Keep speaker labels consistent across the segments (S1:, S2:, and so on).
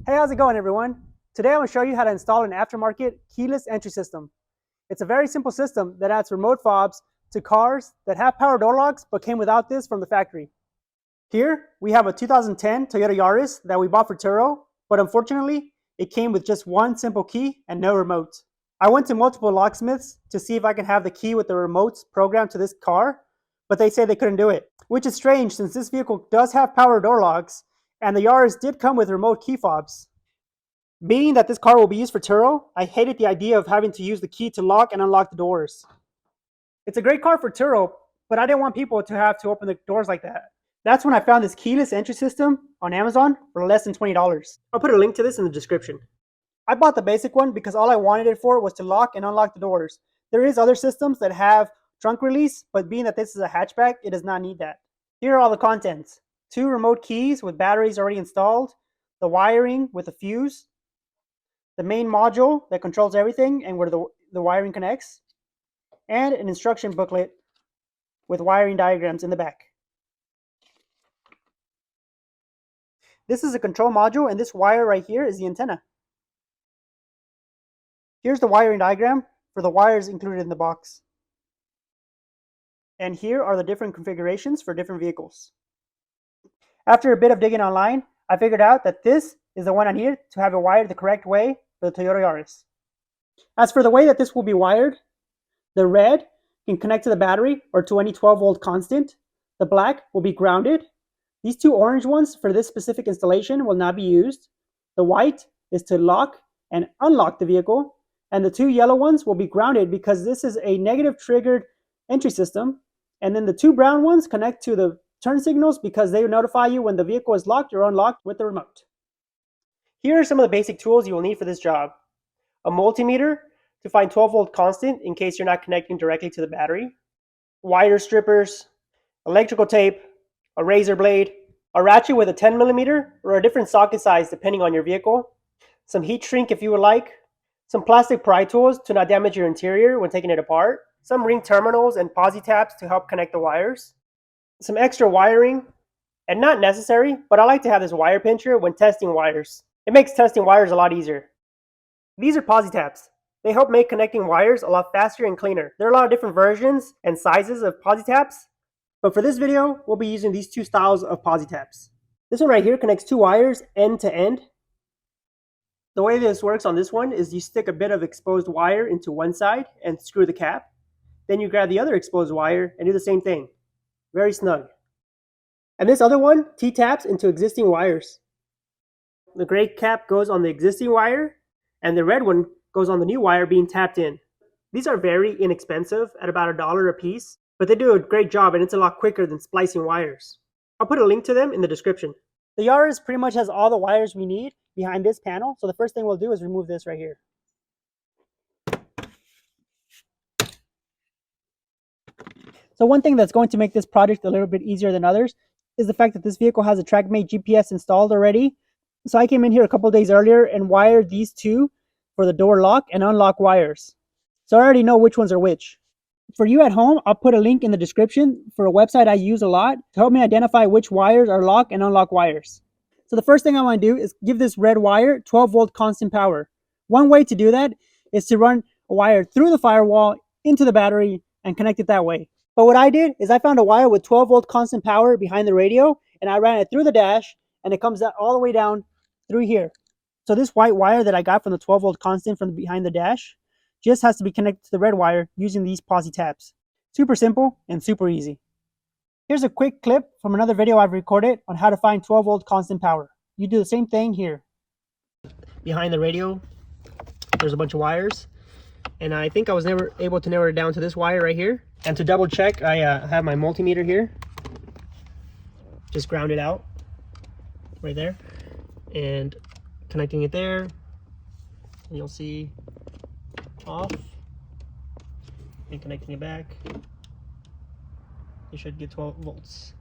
S1: Hey, how's it going, everyone? Today I'm going to show you how to install an aftermarket keyless entry system. It's a very simple system that adds remote fobs to cars that have power door locks but came without this from the factory. Here we have a 2010 Toyota Yaris that we bought for Turo, but unfortunately it came with just one simple key and no remote. I went to multiple locksmiths to see if I could have the key with the remotes programmed to this car, but they say they couldn't do it, which is strange since this vehicle does have power door locks and the Yaris did come with remote key fobs. Being that this car will be used for Turo, I hated the idea of having to use the key to lock and unlock the doors. It's a great car for Turo, but I didn't want people to have to open the doors like that. That's when I found this keyless entry system on Amazon for less than $20. I'll put a link to this in the description. I bought the basic one because all I wanted it for was to lock and unlock the doors. There is other systems that have trunk release, but being that this is a hatchback, it does not need that. Here are all the contents. 2 remote keys with batteries already installed, the wiring with a fuse, the main module that controls everything and where the wiring connects, and an instruction booklet with wiring diagrams in the back. This is a control module, and this wire right here is the antenna. Here's the wiring diagram for the wires included in the box. And here are the different configurations for different vehicles. After a bit of digging online, I figured out that this is the one I needed to have it wired the correct way for the Toyota Yaris. As for the way that this will be wired, the red can connect to the battery or to any 12-volt constant. The black will be grounded. These 2 orange ones for this specific installation will not be used. The white is to lock and unlock the vehicle, and the 2 yellow ones will be grounded because this is a negative triggered entry system. And then the 2 brown ones connect to the turn signals because they notify you when the vehicle is locked or unlocked with the remote. Here are some of the basic tools you will need for this job. A multimeter to find 12-volt constant in case you're not connecting directly to the battery, wire strippers, electrical tape, a razor blade, a ratchet with a 10mm or a different socket size depending on your vehicle, some heat shrink if you would like, some plastic pry tools to not damage your interior when taking it apart, some ring terminals and posi taps to help connect the wires, some extra wiring, and not necessary, but I like to have this wire pincher when testing wires. It makes testing wires a lot easier. These are posi taps. They help make connecting wires a lot faster and cleaner. There are a lot of different versions and sizes of posi taps, but for this video, we'll be using these 2 styles of posi taps. This one right here connects 2 wires end to end. The way this works on this one is you stick a bit of exposed wire into one side and screw the cap. Then you grab the other exposed wire and do the same thing. Very snug. And this other one T-taps into existing wires. The gray cap goes on the existing wire, and the red one goes on the new wire being tapped in. These are very inexpensive at about $1 a piece, but they do a great job and it's a lot quicker than splicing wires. I'll put a link to them in the description. The Yaris pretty much has all the wires we need behind this panel, so the first thing we'll do is remove this right here. So one thing that's going to make this project a little bit easier than others is the fact that this vehicle has a TrackMate GPS installed already. So I came in here a couple days earlier and wired these 2 for the door lock and unlock wires. So I already know which ones are which. For you at home, I'll put a link in the description for a website I use a lot to help me identify which wires are lock and unlock wires. So the first thing I want to do is give this red wire 12-volt constant power. One way to do that is to run a wire through the firewall into the battery and connect it that way. But what I did is I found a wire with 12-volt constant power behind the radio, and I ran it through the dash, and it comes all the way down through here. So this white wire that I got from the 12-volt constant from behind the dash just has to be connected to the red wire using these posi taps. Super simple and super easy. Here's a quick clip from another video I've recorded on how to find 12-volt constant power. You do the same thing here. Behind the radio, there's a bunch of wires, and I think I was never able to narrow it down to this wire right here. And to double check, I have my multimeter here, just grounded out right there, and connecting it there, and you'll see off, and connecting it back. You should get 12 volts.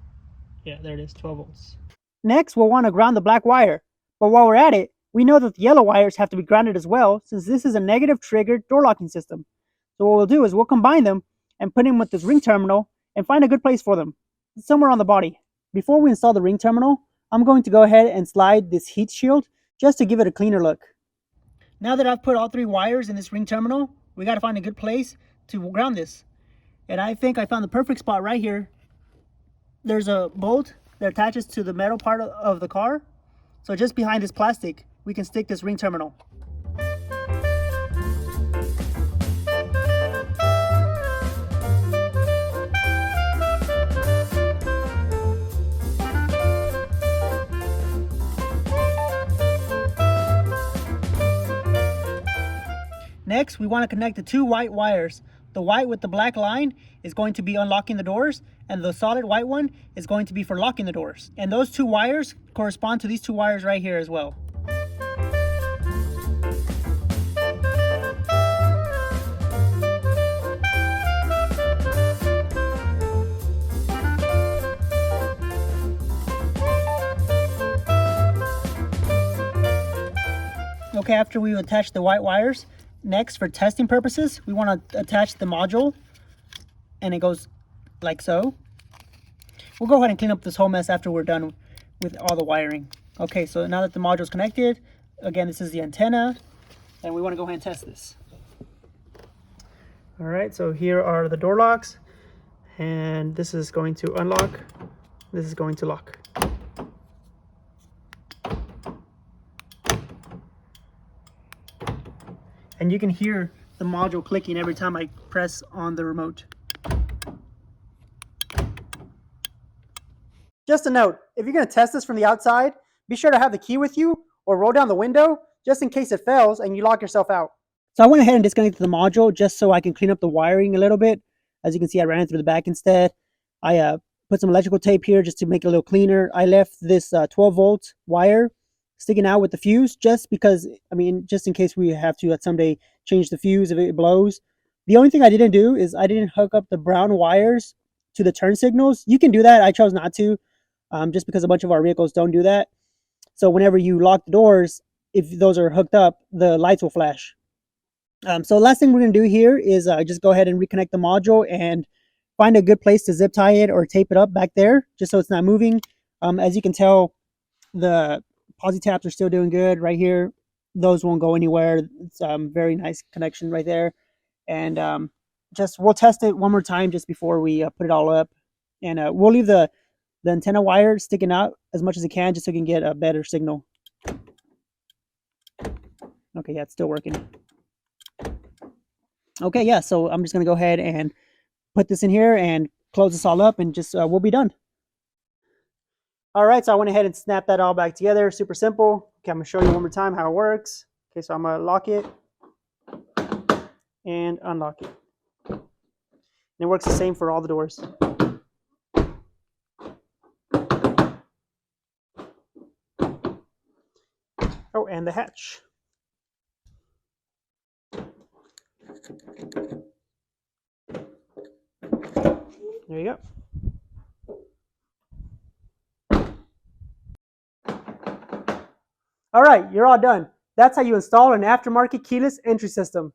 S1: Yeah, there it is, 12 volts. Next, we'll want to ground the black wire. But while we're at it, we know that the yellow wires have to be grounded as well, since this is a negative triggered door locking system. So what we'll do is we'll combine them and put them with this ring terminal and find a good place for them, somewhere on the body. Before we install the ring terminal, I'm going to go ahead and slide this heat shield just to give it a cleaner look. Now that I've put all 3 wires in this ring terminal, we got to find a good place to ground this. And I think I found the perfect spot right here. There's a bolt that attaches to the metal part of the car. So just behind this plastic, we can stick this ring terminal. Next, we want to connect the 2 white wires. The white with the black line is going to be unlocking the doors, and the solid white one is going to be for locking the doors. And those 2 wires correspond to these 2 wires right here as well. Okay, after we attach the white wires, next for testing purposes, we want to attach the module, and it goes like so. We'll go ahead and clean up this whole mess after we're done with all the wiring. Okay, so now that the module is connected, again, this is the antenna, and we want to go ahead and test this. All right, so here are the door locks, and this is going to unlock, this is going to lock. And you can hear the module clicking every time I press on the remote. Just a note, if you're going to test this from the outside, be sure to have the key with you or roll down the window just in case it fails and you lock yourself out. So I went ahead and disconnected the module just so I can clean up the wiring a little bit. As you can see, I ran it through the back instead. I put some electrical tape here just to make it a little cleaner. I left this 12-volt wire sticking out with the fuse just because, I mean, just in case we have to someday change the fuse if it blows. The only thing I didn't do is I didn't hook up the brown wires to the turn signals. You can do that. I chose not to, just because a bunch of our vehicles don't do that. So whenever you lock the doors, if those are hooked up, the lights will flash. So the last thing we're going to do here is just go ahead and reconnect the module and find a good place to zip tie it or tape it up back there, just so it's not moving. As you can tell, the posi taps are still doing good right here. Those won't go anywhere. It's very nice connection right there. And we'll test it one more time just before we put it all up. And we'll leave the antenna wire sticking out as much as it can just so we can get a better signal. Okay, yeah, it's still working. Okay, yeah, so I'm just going to go ahead and put this in here and close this all up and just we'll be done. All right, so I went ahead and snapped that all back together. Super simple. Okay, I'm going to show you one more time how it works. Okay, so I'm going to lock it and unlock it. And it works the same for all the doors. Oh, and the hatch. There you go. All right, you're all done. That's how you install an aftermarket keyless entry system.